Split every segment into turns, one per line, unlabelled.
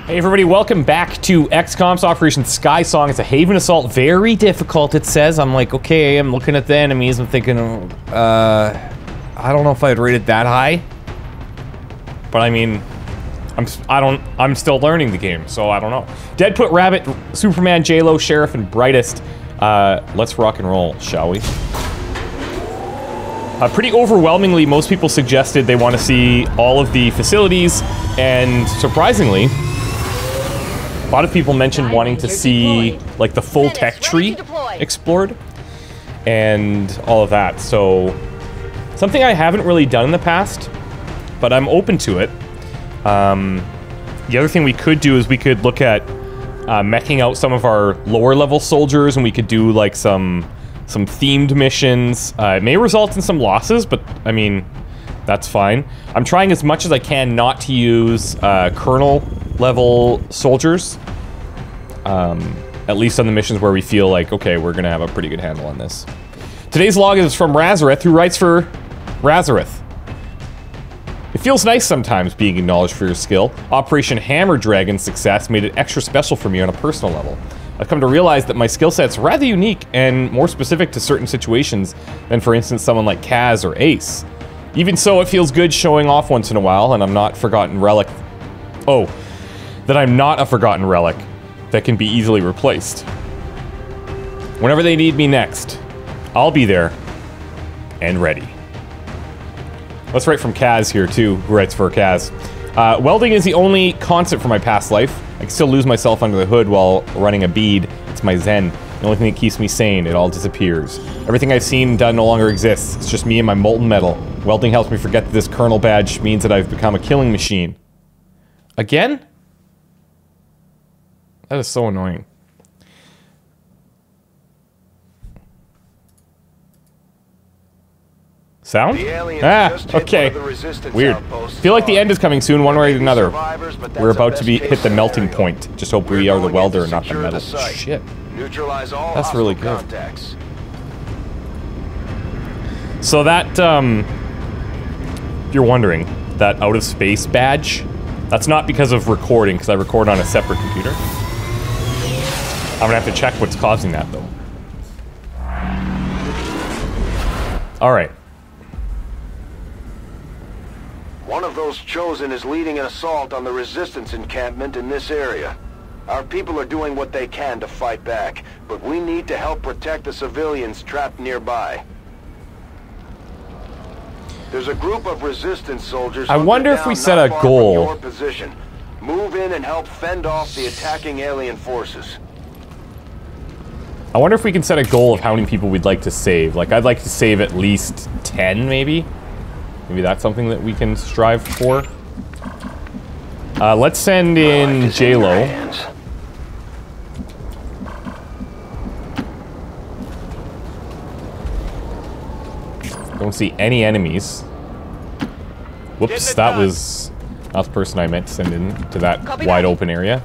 Hey everybody, welcome back to XCOM's Operation Sky Song. It's a Haven Assault, very difficult it says. I'm like, okay, I'm looking at the enemies, I'm thinking, I don't know if I'd rate it that high. But I mean, I'm still learning the game, so I don't know. Dead Put Rabbit, Superman, J-Lo, Sheriff, and Brightest. Let's rock and roll, shall we? Pretty overwhelmingly, most people suggested they want to see all of the facilities, and surprisingly, a lot of people mentioned wanting to see, like, the full tech tree explored, and all of that, so something I haven't really done in the past, but I'm open to it. The other thing we could do is we could look at meching out some of our lower level soldiers, and we could do, like, some themed missions. It may result in some losses, but, I mean, that's fine. I'm trying as much as I can not to use colonel level soldiers, at least on the missions where we feel like, okay, we're gonna have a pretty good handle on this. Today's log is from Razareth, who writes for Razareth. It feels nice sometimes being acknowledged for your skill. Operation Hammer Dragon's success made it extra special for me on a personal level. I've come to realize that my skill set's rather unique and more specific to certain situations than, for instance, someone like Kaz or Ace. Even so, it feels good showing off once in a while, and I'm not forgotten relic. Oh, that I'm not a forgotten relic that can be easily replaced. Whenever they need me next, I'll be there and ready. Let's write from Kaz here too, who writes for Kaz. Welding is the only constant for my past life. I can still lose myself under the hood while running a bead. It's my zen. The only thing that keeps me sane. It all disappears. Everything I've seen and done no longer exists. It's just me and my molten metal. Welding helps me forget that this Colonel badge means that I've become a killing machine. Again? That is so annoying. Sound? Ah, okay. Weird. Feel like the end is coming soon, one way or another. We're about to hit the melting point. Just hope we are the welder and not the metal. Shit. That's really good. So that, if you're wondering, that out of space badge, that's not because of recording, because I record on a separate computer. I'm gonna have to check what's causing that, though. Alright.
One of those chosen is leading an assault on the resistance encampment in this area. Our people are doing what they can to fight back, but we need to help protect the civilians trapped nearby. There's a group of resistance soldiers.
I wonder if we set a goal.
Your position. Move in and help fend off the attacking alien forces.
I wonder if we can set a goal of how many people we'd like to save. Like, I'd like to save at least 10, maybe? Maybe that's something that we can strive for. Let's send in J-Lo. Don't see any enemies. Whoops, that was the person I meant to send in to that wide open area.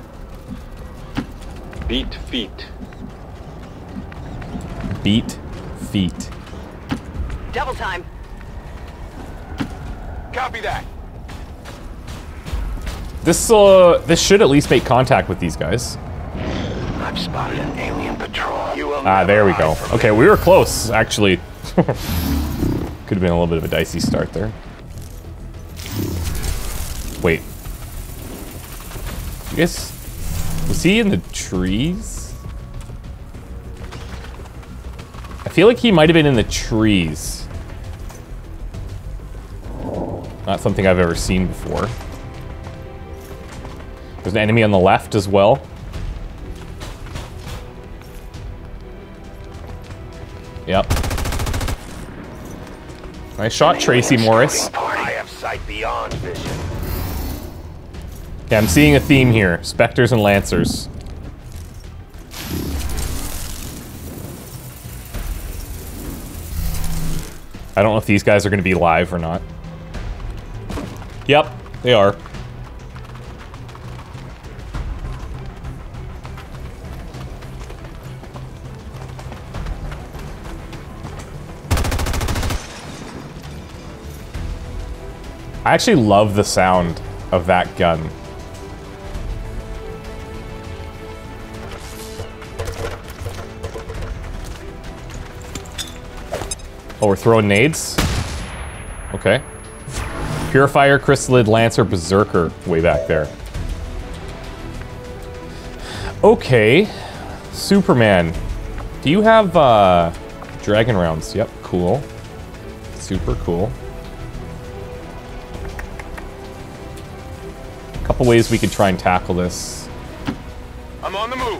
Beat feet.
Beat feet.
Double time.
Copy that.
This should at least make contact with these guys.
I've spotted an alien patrol.
There we go. Okay, we were close, actually. Could have been a little bit of a dicey start there. Wait. I guess... Was he in the trees? I feel like he might have been in the trees. Not something I've ever seen before. There's an enemy on the left as well. Yep. Nice shot, Tracy Morris.
I have sight beyond vision.
Okay, I'm seeing a theme here. Spectres and Lancers. I don't know if these guys are going to be live or not. Yep, they are. I actually love the sound of that gun. Oh, we're throwing nades? Okay. Purifier, Chrysalid, Lancer, Berserker way back there. Okay. Superman. Do you have, dragon rounds? Yep, cool. Super cool. A couple ways we could try and tackle this.
I'm on the move.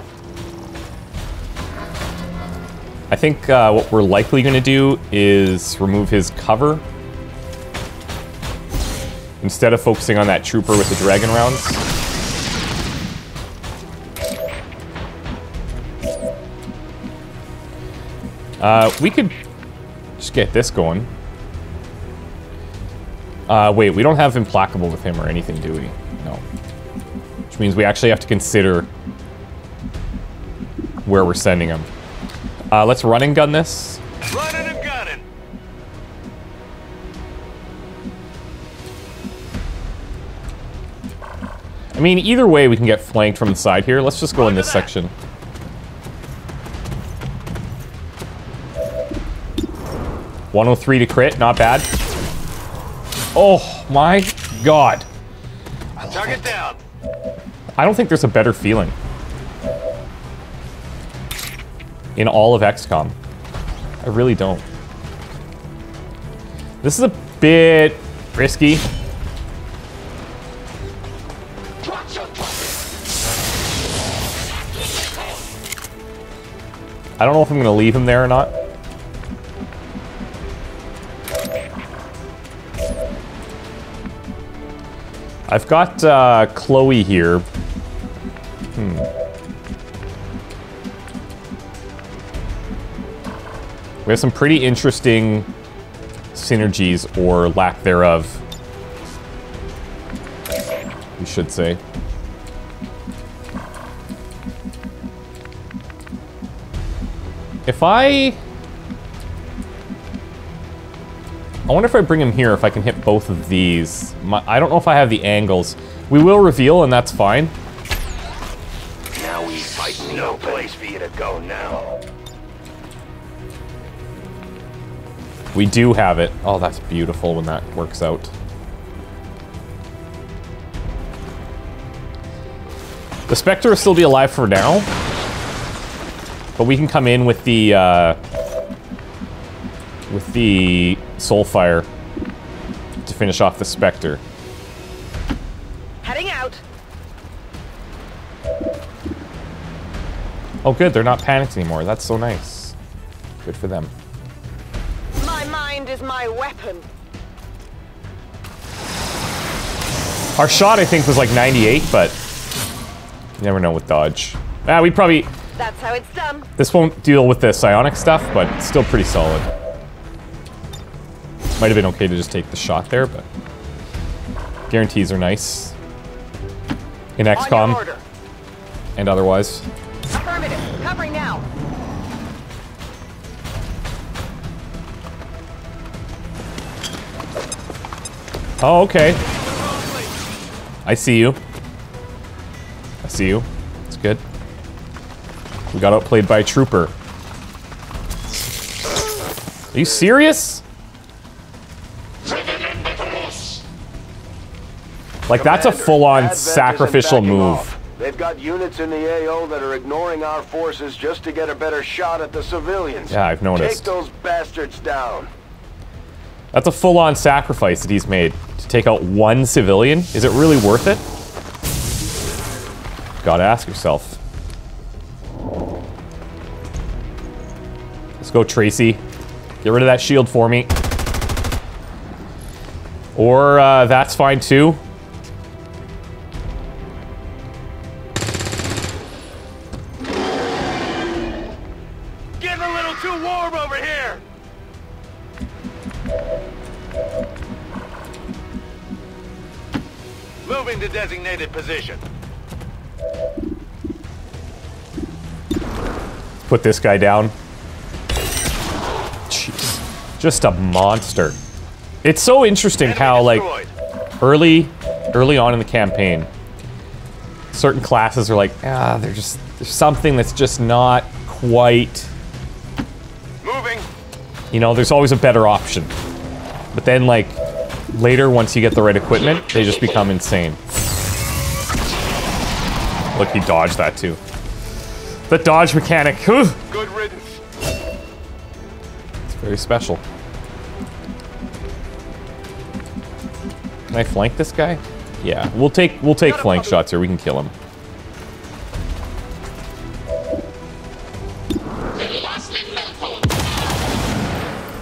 I think what we're likely going to do is remove his cover instead of focusing on that trooper with the dragon rounds. We could just get this going. Wait, we don't have Implacable with him or anything, do we? No. Which means we actually have to consider where we're sending him. Let's run and gun this.
Running and gunning.
I mean, either way, we can get flanked from the side here. Let's just go in this section. .103 to crit, not bad. Oh my god.
Target down.
I don't think there's a better feeling in all of XCOM. I really don't. This is a bit risky. I don't know if I'm going to leave him there or not. I've got Chloe here. We have some pretty interesting synergies, or lack thereof, we should say. If I wonder if I bring him here, if I can hit both of these. I don't know if I have the angles. We will reveal, and that's fine.
Now we fight. No place for you to go now.
We do have it. Oh, that's beautiful when that works out. The Spectre will still be alive for now, but we can come in with the Soulfire to finish off the Spectre.
Heading out.
Oh, good. They're not panicked anymore. That's so nice. Good for them.
My mind is my weapon.
Our shot, I think, was like 98, but you never know with dodge. We probably...
That's how it's done.
This won't deal with the psionic stuff, but it's still pretty solid. Might have been okay to just take the shot there, but guarantees are nice in XCOM and otherwise.
Affirmative. Covering now.
Oh, okay. I see you. I see you. It's good. We got outplayed by a trooper. Are you serious? Like, that's a full-on sacrificial move.
They've got units in the AO that are ignoring our forces just to get a better shot at the civilians.
Yeah, I've noticed.
Take those bastards down.
That's a full-on sacrifice that he's made to take out one civilian. Is it really worth it? Gotta ask yourself. Let's go, Tracy. Get rid of that shield for me. Or, that's fine too.
Getting a little too warm over here. Moving to designated position.
Put this guy down. Jeez. Just a monster. It's so interesting how, like, early on in the campaign, certain classes are like, there's something that's just not quite
moving.
You know, there's always a better option. But then, like, later, once you get the right equipment, they just become insane. Look, he dodged that, too. The dodge mechanic. Whew.
Good riddance.
It's very special. Can I flank this guy? Yeah, we'll take flank shots here. We can kill him.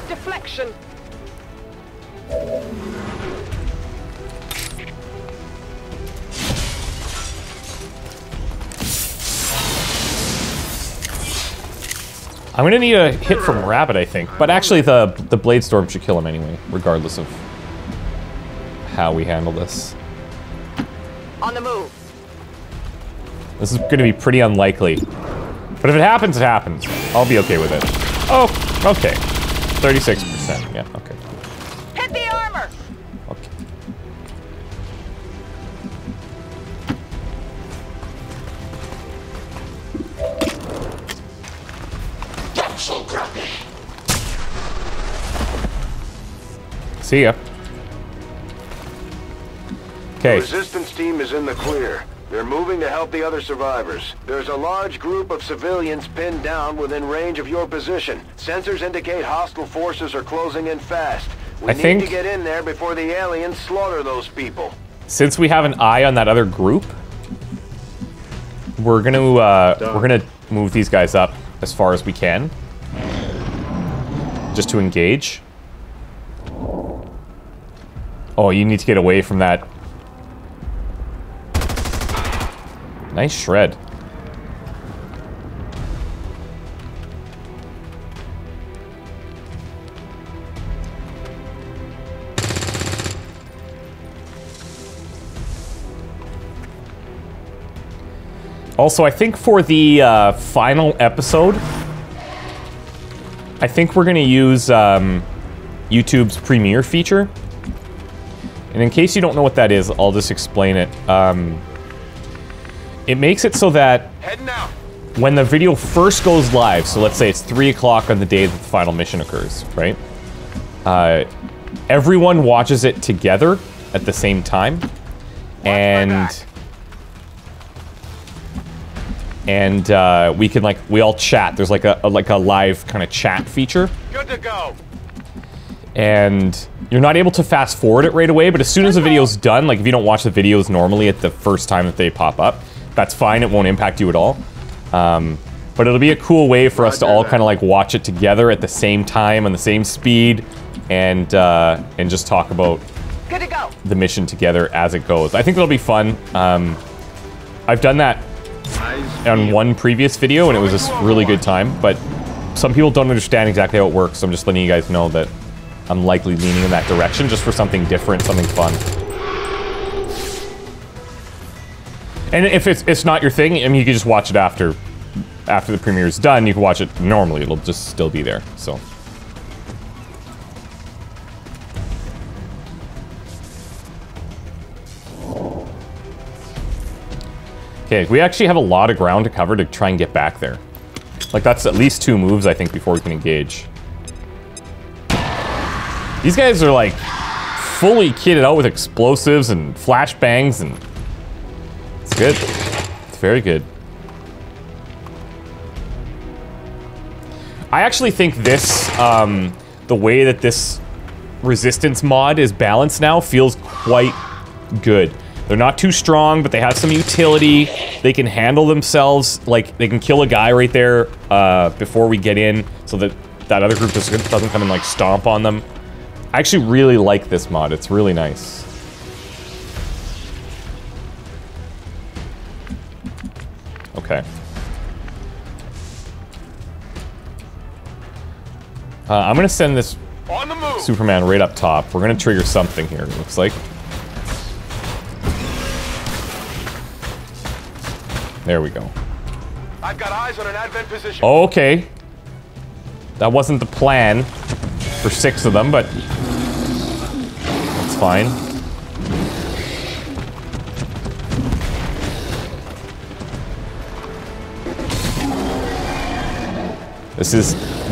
Deflection.
I'm gonna need a hit from Rabbit, I think. But actually, the Blade Storm should kill him anyway, regardless of how we handle this.
On the move.
This is gonna be pretty unlikely. But if it happens, it happens. I'll be okay with it. Oh, okay. 36%, yeah, okay.
Hit the armor.
Okay. See ya.
The
Okay.
resistance team is in the clear. They're moving to help the other survivors. There's a large group of civilians pinned down within range of your position. Sensors indicate hostile forces are closing in fast. We need to get in there before the aliens slaughter those people.
Since we have an eye on that other group, we're gonna move these guys up as far as we can, just to engage. Oh, you need to get away from that. Nice shred. Also, I think for the final episode, I think we're going to use YouTube's Premiere feature. And in case you don't know what that is, I'll just explain it. It makes it so that when the video first goes live, so let's say it's 3 o'clock on the day that the final mission occurs, right? Everyone watches it together at the same time. And we can, like, we all chat. There's like a live kind of chat feature.
Good to go.
And you're not able to fast forward it right away, but as soon as the video's done, like if you don't watch the videos normally at the first time that they pop up, that's fine, it won't impact you at all. But it'll be a cool way for us to all kind of like watch it together at the same time, on the same speed, and just talk about
Good to go.
the mission together as it goes. I think that'll be fun. I've done that on one previous video, and it was a really good time, but some people don't understand exactly how it works, so I'm just letting you guys know that I'm likely leaning in that direction, just for something different, something fun. And if it's not your thing, I mean, you can just watch it after the premiere is done. You can watch it normally; it'll just still be there. So. Okay, we actually have a lot of ground to cover to try and get back there. Like, that's at least 2 moves, I think, before we can engage. These guys are, like, fully kitted out with explosives and flashbangs, and it's good. It's very good. I actually think this, the way that this resistance mod is balanced now feels quite good. They're not too strong, but they have some utility. They can handle themselves. Like, they can kill a guy right there before we get in, so that that other group doesn't come and, like, stomp on them. I actually really like this mod. It's really nice. Okay. I'm gonna send this Superman right up top. We're gonna trigger something here, it looks like. There we go.
I've got eyes on an advent position.
Okay. That wasn't the plan for 6 of them, but that's fine.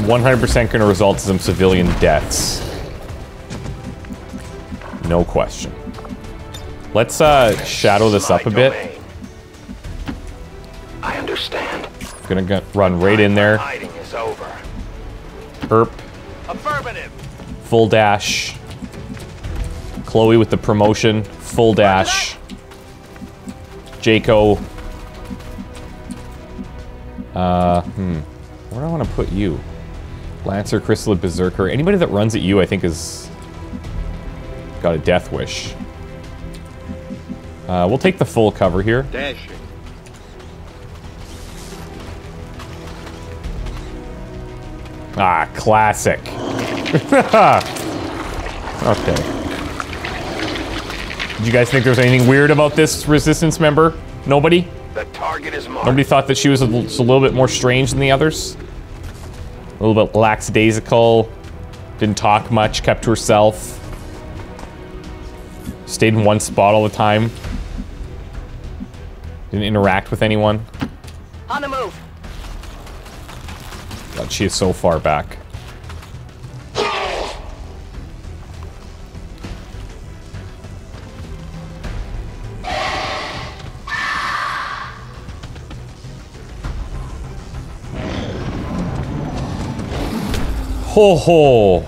100% going to result in some civilian deaths. No question. Let's shadow this up a bit.
I understand.
Gonna run right in there.
Hiding is over.
Herp.
Affirmative.
Full dash. Chloe with the promotion. Full dash. Jaco. Where do I want to put you? Lancer, Crystal, Berserker. Anybody that runs at you, I think, is got a death wish. We'll take the full cover here.
Dashing.
Ah, classic. Okay. Did you guys think there was anything weird about this Resistance member? Nobody?
The target is marked.
Nobody thought that she was just a little bit more strange than the others? A little bit lackadaisical. Didn't talk much, kept to herself. Stayed in one spot all the time. Didn't interact with anyone.
On the move.
God, she is so far back. Ho ho!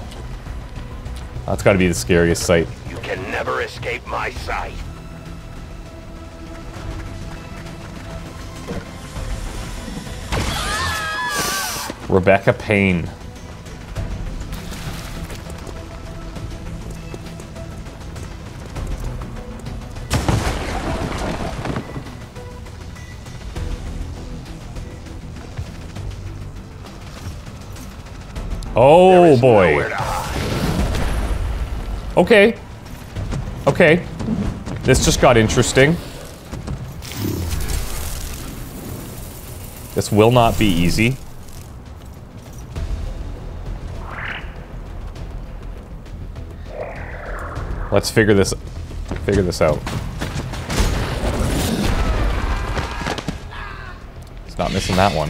That's got to be the scariest sight.
You can never escape my sight.
Rebecca Payne. Oh boy. Okay. Okay. This just got interesting. This will not be easy. Let's figure this out. It's not missing that one.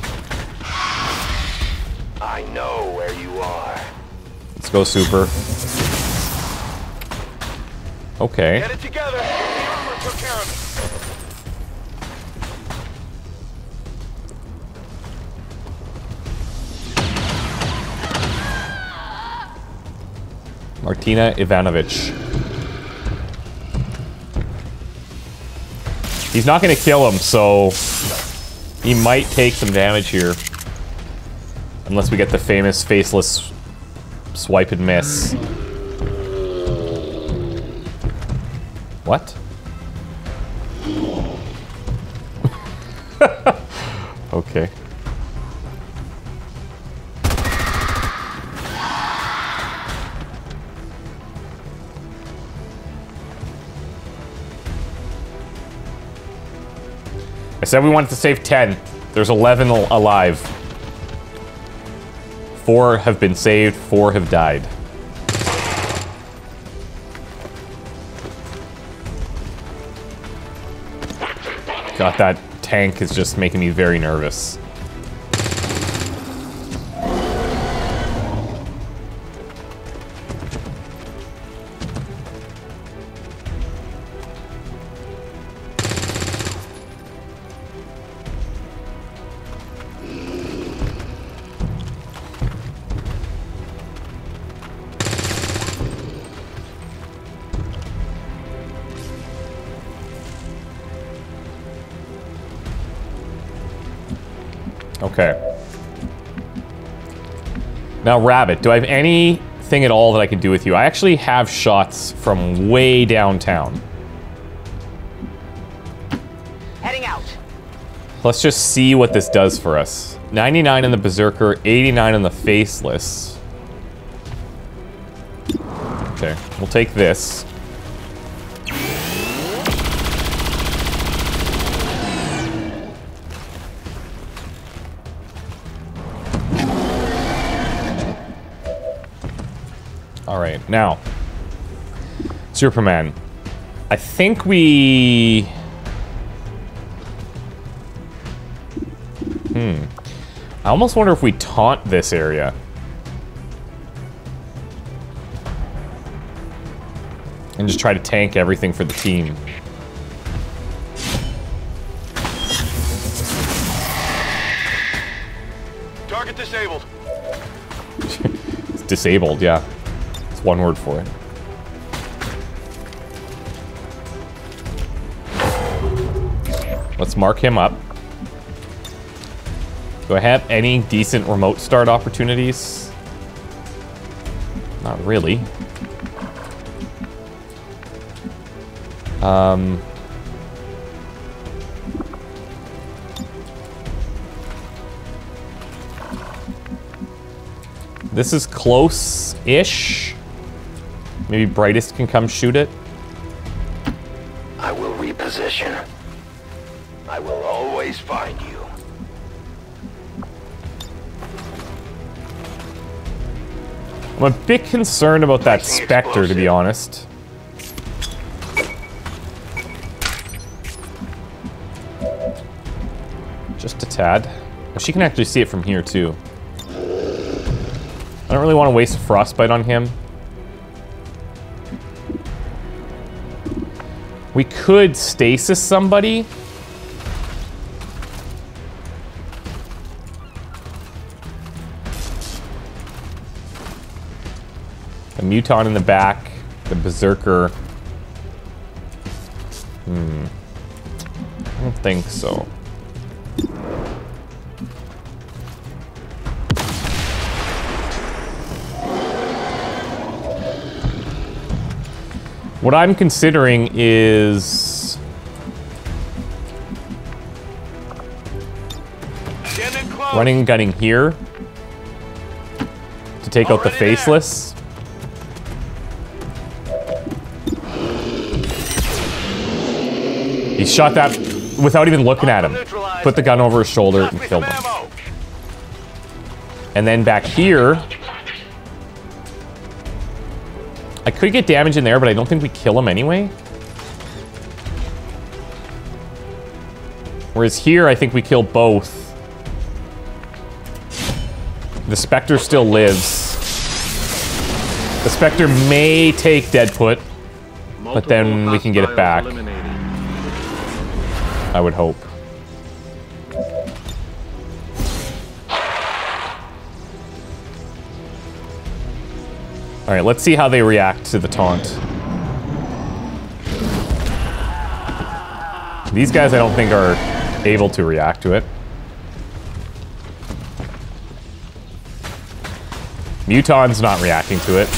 I know where you are.
Let's go, Super. Okay.
Get it together. The armor took care of it.
Martina Ivanovich. He's not going to kill him, so he might take some damage here. Unless we get the famous faceless swipe and miss. What? Okay. I said we wanted to save 10. There's 11 alive. 4 have been saved, 4 have died. God, that tank is just making me very nervous. Okay. Now, Rabbit, do I have anything at all that I can do with you? I actually have shots from way downtown.
Heading out.
Let's just see what this does for us. 99 on the Berserker, 89 on the Faceless. Okay, we'll take this. Alright, now, Superman. I think we... I almost wonder if we taunt this area. And just try to tank everything for the team.
Target disabled.
It's disabled, yeah. It's one word for it. Let's mark him up. Do I have any decent remote start opportunities? Not really. This is close-ish. Maybe Brightest can come shoot it.
I will reposition. I will always find you.
I'm a bit concerned about that Spectre, to be honest. Just a tad. Oh, she can actually see it from here, too. I don't really want to waste a frostbite on him. We could stasis somebody. The Muton in the back. The Berserker. I don't think so. What I'm considering is running and gunning here to take out the faceless. He shot that without even looking at him. Put the gun over his shoulder and killed him. And then back here, I could get damage in there, but I don't think we kill him anyway. Whereas here, I think we kill both. The Spectre still lives. The Spectre may take dead put, but then we can get it back. I would hope. Alright, let's see how they react to the taunt. These guys I don't think are able to react to it. Muton's not reacting to it.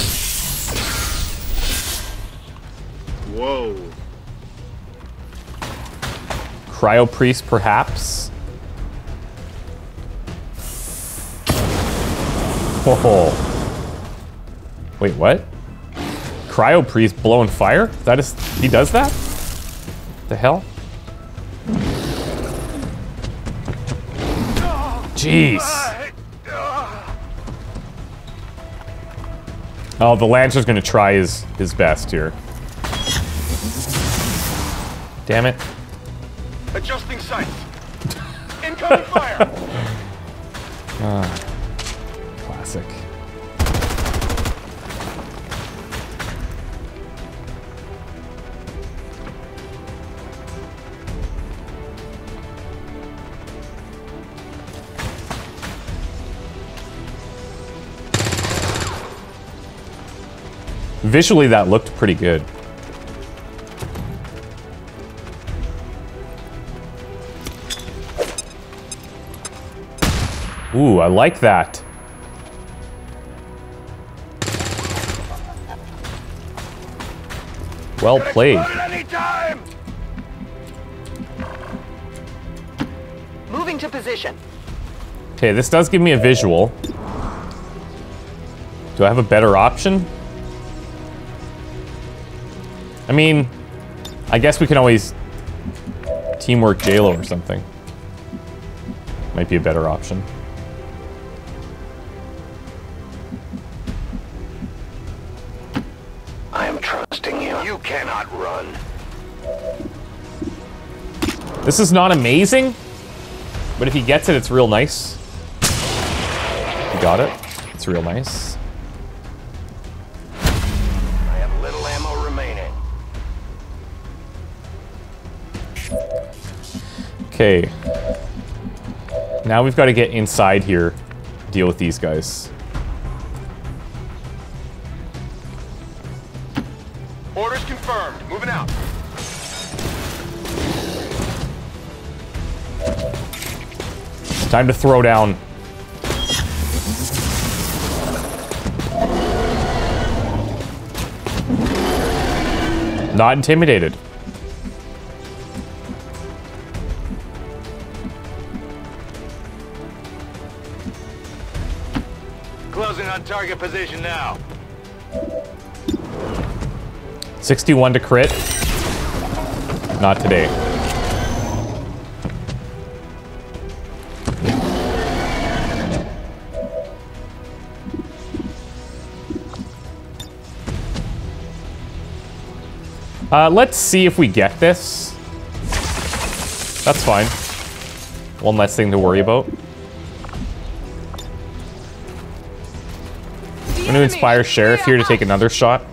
Whoa.
Cryo Priest, perhaps? Whoa. Wait, what? Cryo Priest blowing fire? That is... he does that? The hell? Jeez. Oh, the Lancer's gonna try his best here. Damn it.
Adjusting sights. Incoming fire.
Classic. Visually, that looked pretty good. Ooh, I like that. Well played.
Moving to position.
Okay, this does give me a visual. Do I have a better option? I mean, I guess we can always teamwork JLo or something. Might be a better option.
I am trusting you. You cannot run.
This is not amazing, but if he gets it, it's real nice. He got it. It's real nice.
I have little ammo remaining.
Okay. Now we've got to get inside here, deal with these guys.
Orders confirmed. Moving out.
Time to throw down. Not intimidated.
Closing on target position now.
61 to crit. Not today. Let's see if we get this. That's fine. One less thing to worry about. I'm going to inspire Sheriff here to take another shot.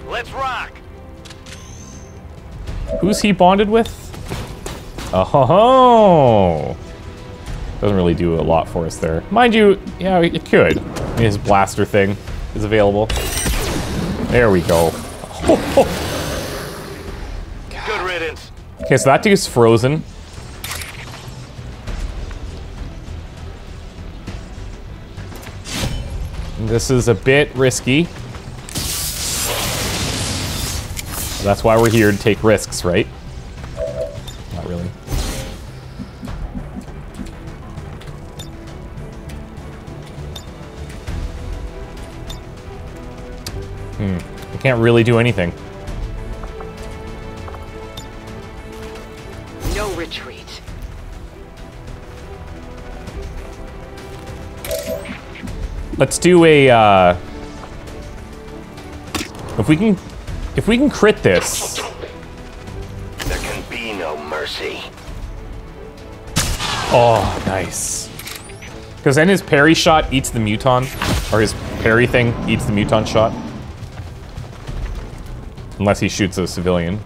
Let's rock.
Who's he bonded with? Oh, doesn't really do a lot for us there. Mind you, yeah, it could. I mean, his blaster thing is available. There we go.
Good riddance.
Okay, so that dude's frozen. This is a bit risky. That's why we're here, to take risks, right? Not really. I can't really do anything.
No retreat.
Let's do a, if we can crit this.
There can be no mercy.
Oh, nice. Because then his parry shot eats the muton, or his parry thing eats the muton shot. Unless he shoots a civilian.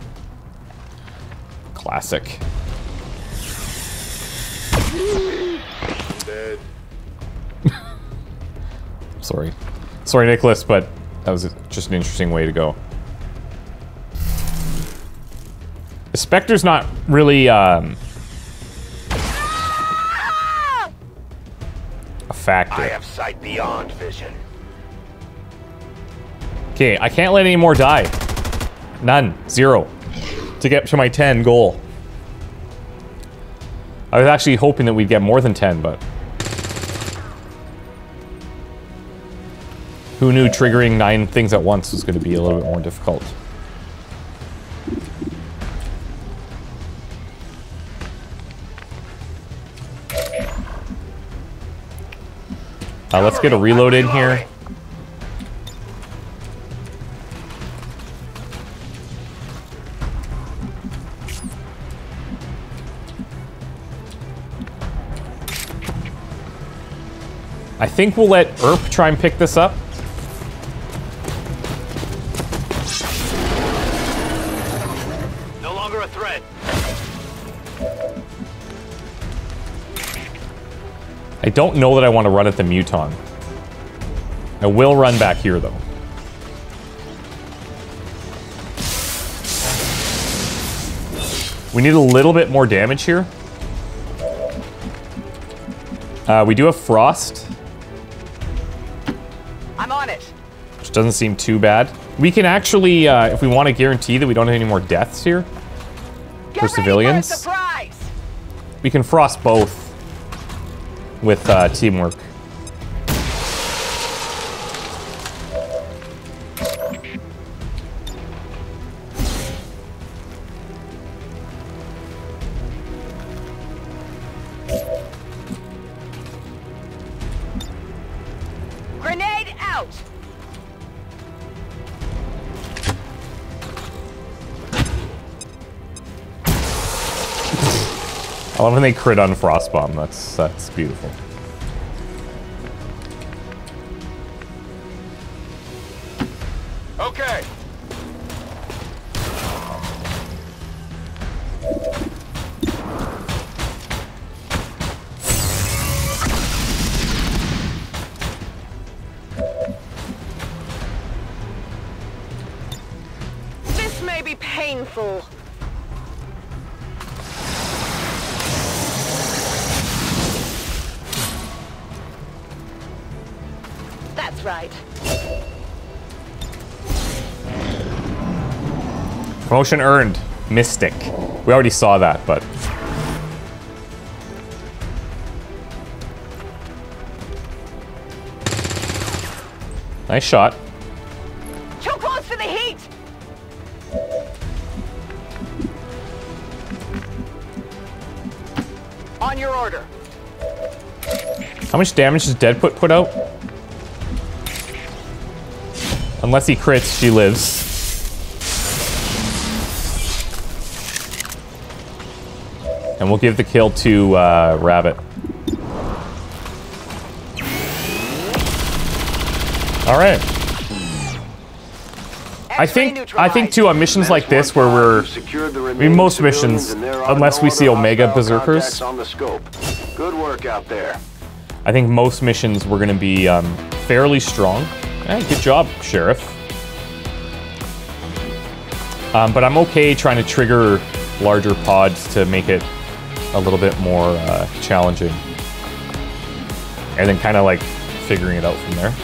Classic.
Dead.
Sorry. Sorry, Nicholas, but that was just an interesting way to go. The Spectre's not really, a factor.
I have sight beyond vision.
Okay, I can't let any more die. None. 0. To get to my 10 goal. I was actually hoping that we'd get more than 10, but... who knew triggering 9 things at once was going to be a little bit more difficult. Let's get a reload in here. I think we'll let Erp try and pick this up.
No longer a threat.
I don't know that I want to run at the muton. I will run back here, though. We need a little bit more damage here. We do have Frost.
I'm on it.
Which doesn't seem too bad. We can actually, if we want to guarantee that we don't have any more deaths here
Get
for
ready
civilians,
for a surprise.
we can Frost both with teamwork.
Grenade out.
I love when they crit on Frostbomb. That's beautiful.
That's right.
Promotion earned. Mystic. We already saw that, but... Nice shot.
Too close for the heat! On your order.
How much damage does Deadput put out? Unless he crits, she lives. And we'll give the kill to Rabbit. Alright. I think too on missions like this where we're most missions, unless we see Omega Berserkers.
Good work out there.
I think most missions we're gonna be fairly strong. Hey, good job, Sheriff. But I'm okay trying to trigger larger pods to make it a little bit more challenging. And then kind of like figuring it out from there.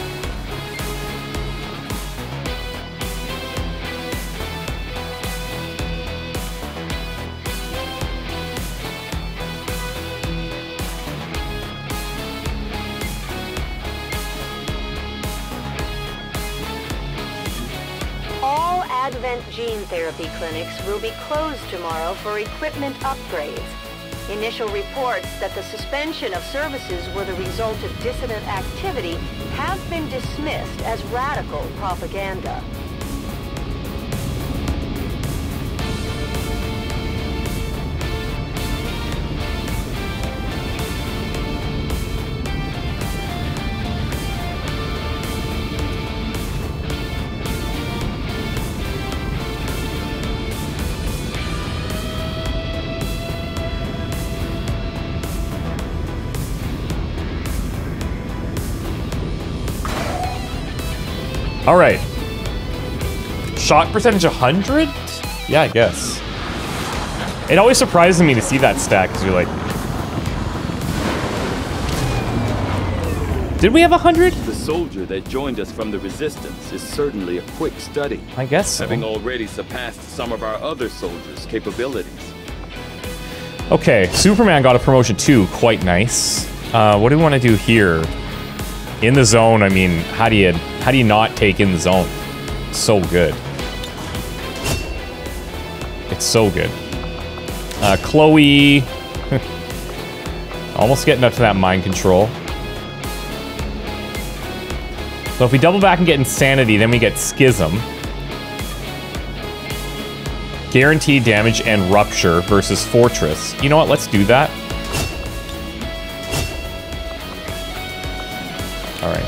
Gene therapy clinics will be closed tomorrow for equipment upgrades. Initial reports that the suspension of services were the result of dissident activity have been dismissed as radical propaganda.
All right. Shot percentage 100? Yeah, I guess. It always surprises me to see that stat, because you're like... Did we have 100?
The soldier that joined us from the Resistance is certainly a quick study.
I guess so.
Having already surpassed some of our other soldiers' capabilities.
Okay, Superman got a promotion too. Quite nice. What do we want to do here? In the zone, I mean, how do you not take in the zone? It's so good. It's so good. Chloe... almost getting up to that mind control. So if we double back and get Insanity, then we get Schism. Guaranteed damage and Rupture versus Fortress. You know what? Let's do that. Alright.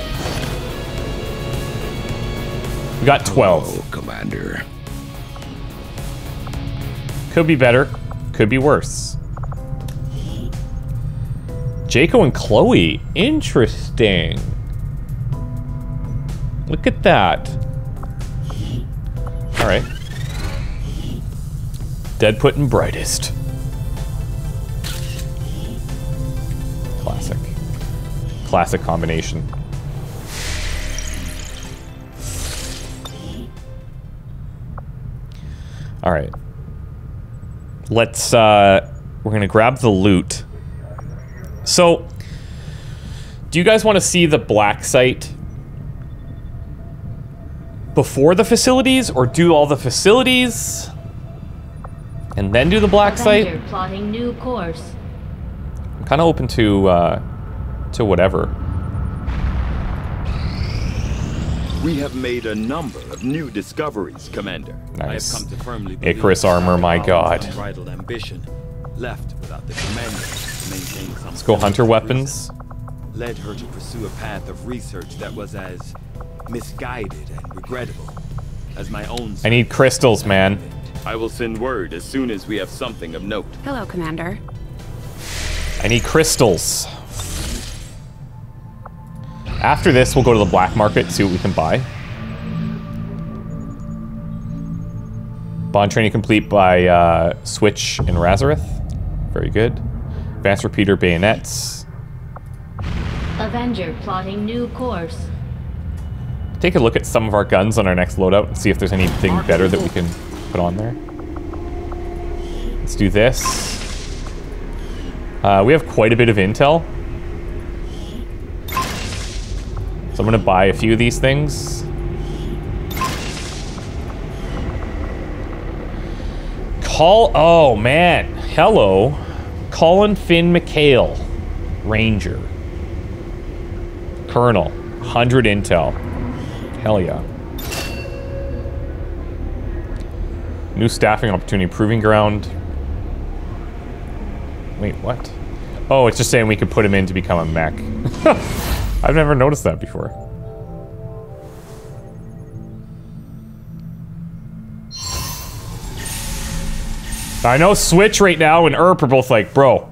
We got 12.
Hello, Commander.
Could be better. Could be worse. Jaco and Chloe. Interesting. Look at that. Alright. Deadput and Brightest. Classic. Classic combination. Alright. Let's, we're gonna grab the loot. So, do you guys want to see the black site before the facilities, or do all the facilities and then do the black site?
Plotting new course.
I'm kind of open to whatever.
We have made a number of new discoveries, Commander.
Nice.
I have come to firmly believe
Icarus armor, my god.
Unbridled ambition, left without the commander to maintain some.
Let's go hunter weapons.
Led her to pursue a path of research that was as misguided and regrettable as my own.
I need crystals, man.
I will send word as soon as we have something of note.
Hello, Commander.
I need crystals. After this, we'll go to the black market, see what we can buy. Bond training complete by Switch and Razareth. Very good. Advanced repeater bayonets.
Avenger plotting new course.
take a look at some of our guns on our next loadout and see if there's anything better that we can put on there. Let's do this. We have quite a bit of intel. So I'm gonna buy a few of these things. Oh man, hello. Colin Finn McHale, Ranger. Colonel, 100 intel. Hell yeah. New staffing opportunity, proving ground. Wait, what? Oh, it's just saying we could put him in to become a mech. I've never noticed that before. I know Switch right now and Erp are both like, bro,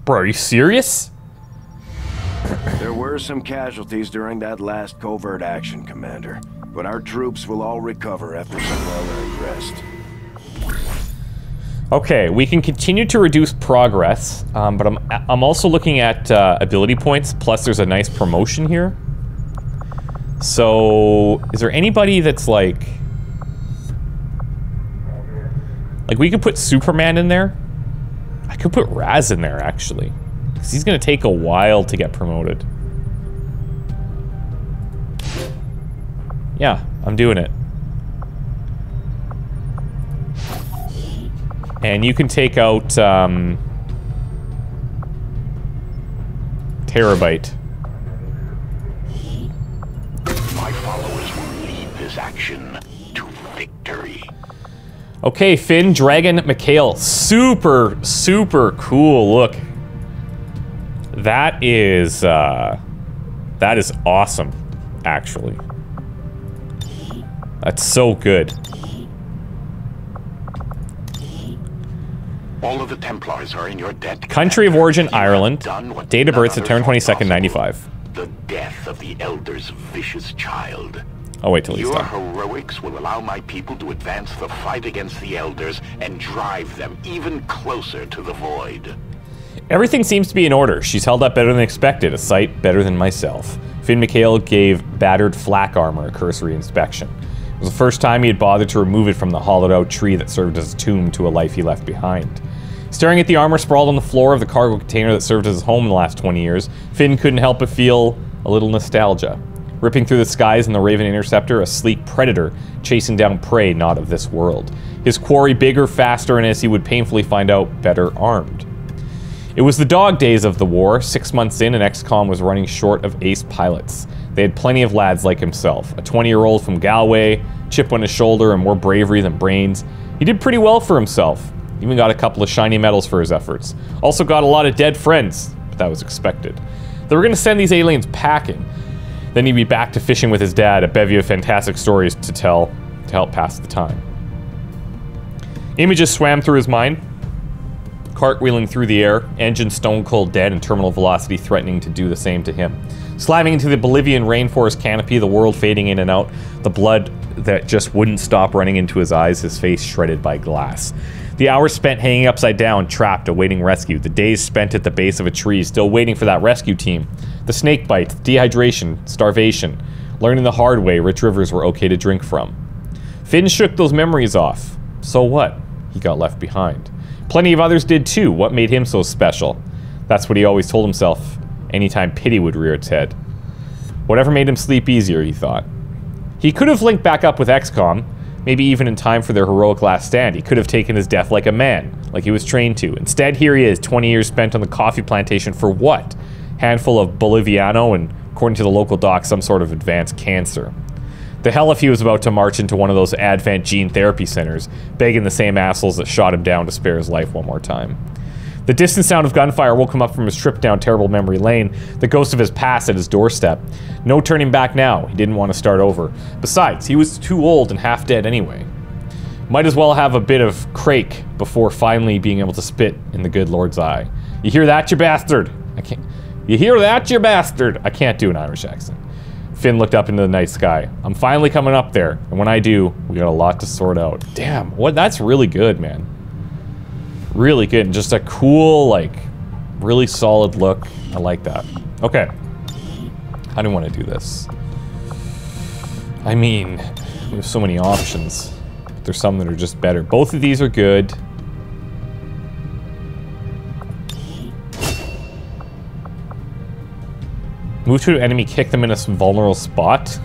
are you serious?
There were some casualties during that last covert action, Commander. But our troops will all recover after some well-earned rest.
Okay, we can continue to reduce progress, but I'm also looking at ability points, plus there's a nice promotion here. So, is there anybody that's like we could put Superman in there? I could put Raz in there, actually. Because he's gonna take a while to get promoted. Yeah, I'm doing it. And you can take out, Terabyte.
My followers will lead this action to victory.
Okay, Finn Dragon McHale. Super, super cool look. That is awesome, actually. That's so good.
All of the Templars are in your debt.
Country of origin, Ireland. Date of birth, September 22nd, 95.
The death of the Elder's vicious child.
I'll wait till he's
Your
done.
heroics will allow my people to advance the fight against the Elders and drive them even closer to the Void.
Everything seems to be in order. She's held up better than expected, a sight better than myself. Finn McHale gave battered flak armor a cursory inspection. It was the first time he had bothered to remove it from the hollowed-out tree that served as a tomb to a life he left behind. Staring at the armor sprawled on the floor of the cargo container that served as his home in the last 20 years, Finn couldn't help but feel a little nostalgia. Ripping through the skies in the Raven Interceptor, a sleek predator chasing down prey not of this world. His quarry bigger, faster, and as he would painfully find out, better armed. It was the dog days of the war. 6 months in, and XCOM was running short of ace pilots. They had plenty of lads like himself. A 20-year-old from Galway, chip on his shoulder, and more bravery than brains. He did pretty well for himself. Even got a couple of shiny medals for his efforts. Also got a lot of dead friends, but that was expected. They were going to send these aliens packing. Then he'd be back to fishing with his dad, a bevy of fantastic stories to tell to help pass the time. Images swam through his mind. Cartwheeling through the air, engine stone cold dead and terminal velocity threatening to do the same to him. Slamming into the Bolivian rainforest canopy, the world fading in and out, the blood that just wouldn't stop running into his eyes, his face shredded by glass. The hours spent hanging upside down, trapped, awaiting rescue. The days spent at the base of a tree, still waiting for that rescue team. The snake bites, dehydration, starvation. Learning the hard way rich rivers were okay to drink from. Finn shook those memories off. So what? He got left behind. Plenty of others did too. What made him so special? That's what he always told himself anytime pity would rear its head. Whatever made him sleep easier, he thought. He could have linked back up with XCOM, maybe even in time for their heroic last stand. He could have taken his death like a man, like he was trained to. Instead, here he is, 20 years spent on the coffee plantation for what? Handful of Boliviano and, according to the local doc, some sort of advanced cancer. The hell if he was about to march into one of those Advent gene therapy centers, begging the same assholes that shot him down to spare his life one more time. The distant sound of gunfire woke him up from his trip down terrible memory lane, the ghost of his past at his doorstep. No turning back now. He didn't want to start over. Besides, he was too old and half dead anyway. Might as well have a bit of crake before finally being able to spit in the good Lord's eye. You hear that, you bastard? I can't. You hear that, you bastard? I can't do an Irish accent. Finn looked up into the night sky. I'm finally coming up there, and when I do, we got a lot to sort out. Damn, what? That's really good, man. Really good, and just a cool, like, really solid look. I like that. Okay. How do you want to do this? I mean, we have so many options. There's some that are just better. Both of these are good. Move to an enemy, kick them in a vulnerable spot.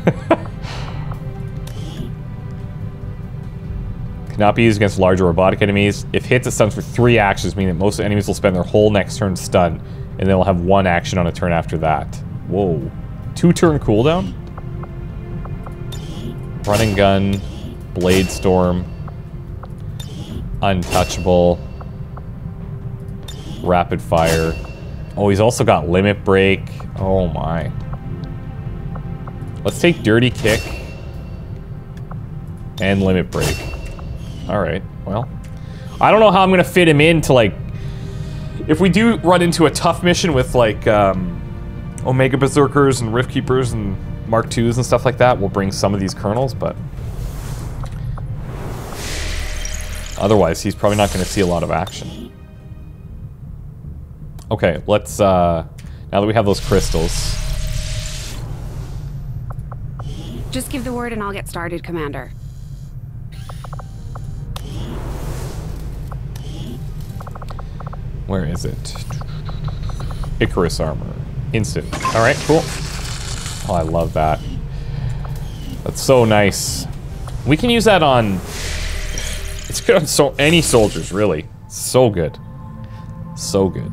Cannot be used against larger robotic enemies. If hits, it stuns for 3 actions, meaning that most enemies will spend their whole next turn stunned, and they'll have 1 action on a turn after that. Whoa. 2-turn cooldown? Run and gun, blade storm, untouchable, rapid fire. Oh, he's also got limit break. Oh my. Let's take dirty kick and limit break. Alright, well. I don't know how I'm gonna fit him into, like... If we do run into a tough mission with, like, Omega Berserkers and Rift Keepers and Mark IIs and stuff like that, we'll bring some of these Colonels, but... Otherwise, he's probably not gonna see a lot of action. Okay, let's, now that we have those crystals...
Just give the word and I'll get started, Commander.
Where is it? Icarus armor. Instant. Alright, cool. Oh, I love that. That's so nice. We can use that on... It's good on any soldiers, really. So good. So good.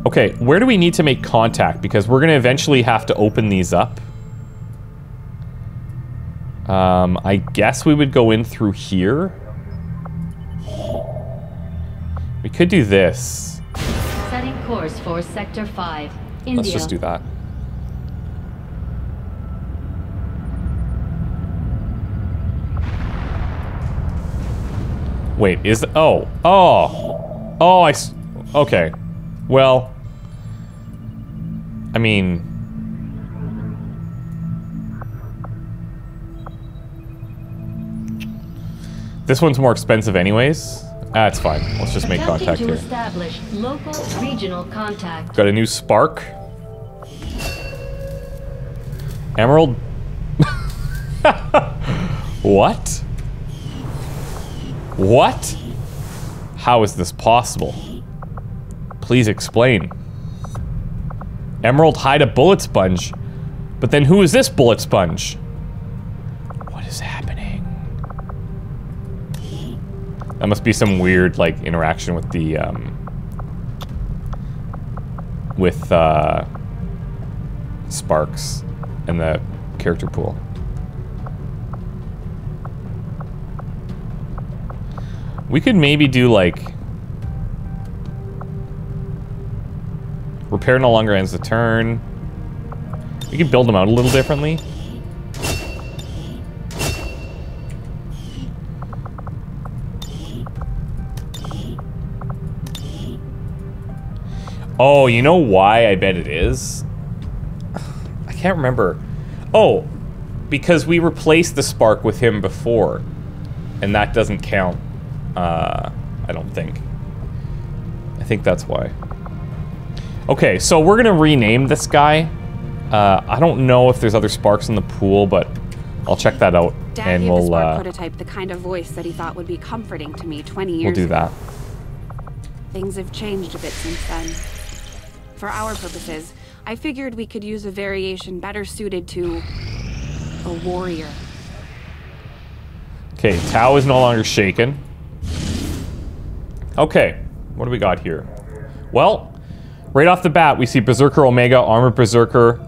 Okay, where do we need to make contact? Because we're going to eventually have to open these up. I guess we would go in through here. We could do this.
Setting course for Sector 5, India.
Let's just do that. Wait, is... Oh. Oh. Oh, okay. Well... I mean... This one's more expensive anyways. That's fine. Let's just make contact here.
Establish local regional contact.
Got a new spark. Emerald. What? What? How is this possible? Please explain. Emerald hide a bullet sponge. But then who is this bullet sponge? What is happening? That must be some weird, like, interaction with the, Sparks and the character pool. We could maybe do, like... Repair no longer ends the turn. We could build them out a little differently. Oh, you know why I bet it is? I can't remember. Oh, because we replaced the spark with him before. And that doesn't count. I don't think. I think that's why. Okay, so we're gonna rename this guy. I don't know if there's other sparks in the pool, but I'll check that out.
Dad
and
gave
we'll
the spark prototype the kind of voice that he thought would be comforting to me 20 years
we'll do
ago.
that.
Things have changed a bit since then. For our purposes, I figured we could use a variation better suited to a warrior.
Okay, Tau is no longer shaken. Okay, what do we got here? Well, right off the bat, we see Berserker Omega, Armored Berserker,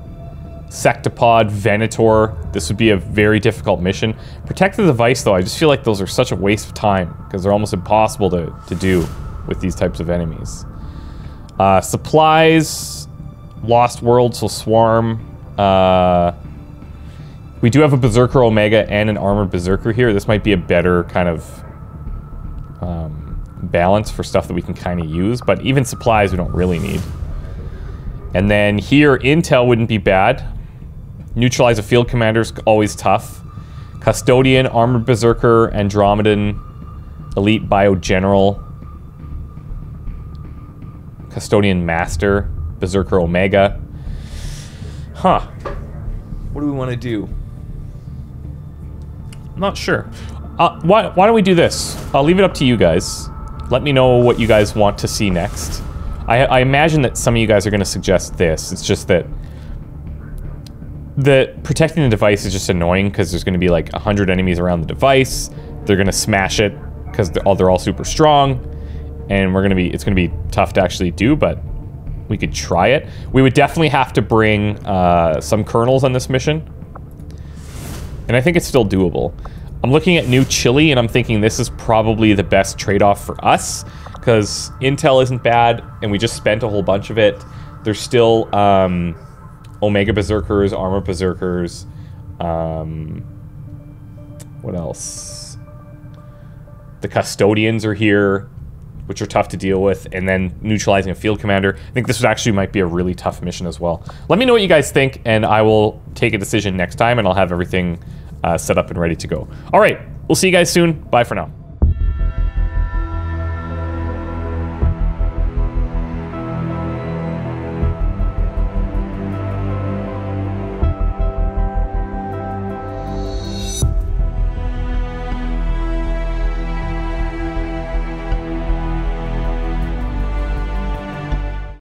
Sectopod, Venator. This would be a very difficult mission. Protect the device, though, I just feel like those are such a waste of time, because they're almost impossible to do with these types of enemies. Supplies, Lost World, so Swarm. We do have a Berserker Omega and an Armored Berserker here. This might be a better kind of balance for stuff that we can kind of use, but even supplies we don't really need. And then here, Intel wouldn't be bad. Neutralize a field commander's always tough. Custodian, Armored Berserker, Andromedan, Elite Bio General, Custodian Master, Berserker Omega. Huh. What do we want to do? I'm not sure. Why don't we do this? I'll leave it up to you guys. Let me know what you guys want to see next. I imagine that some of you guys are going to suggest this. It's just that protecting the device is just annoying because there's going to be like 100 enemies around the device. They're going to smash it because they're all super strong, and it's going to be tough to actually do, but we could try it. We would definitely have to bring some kernels on this mission, and I think it's still doable. I'm looking at new Chile, and I'm thinking this is probably the best trade-off for us, because intel isn't bad, and we just spent a whole bunch of it. There's still Omega Berserkers, Armor Berserkers, what else? The Custodians are here, which are tough to deal with, and then neutralizing a field commander. I think this actually might be a really tough mission as well. Let me know what you guys think, and I will take a decision next time, and I'll have everything set up and ready to go. All right, we'll see you guys soon. Bye for now.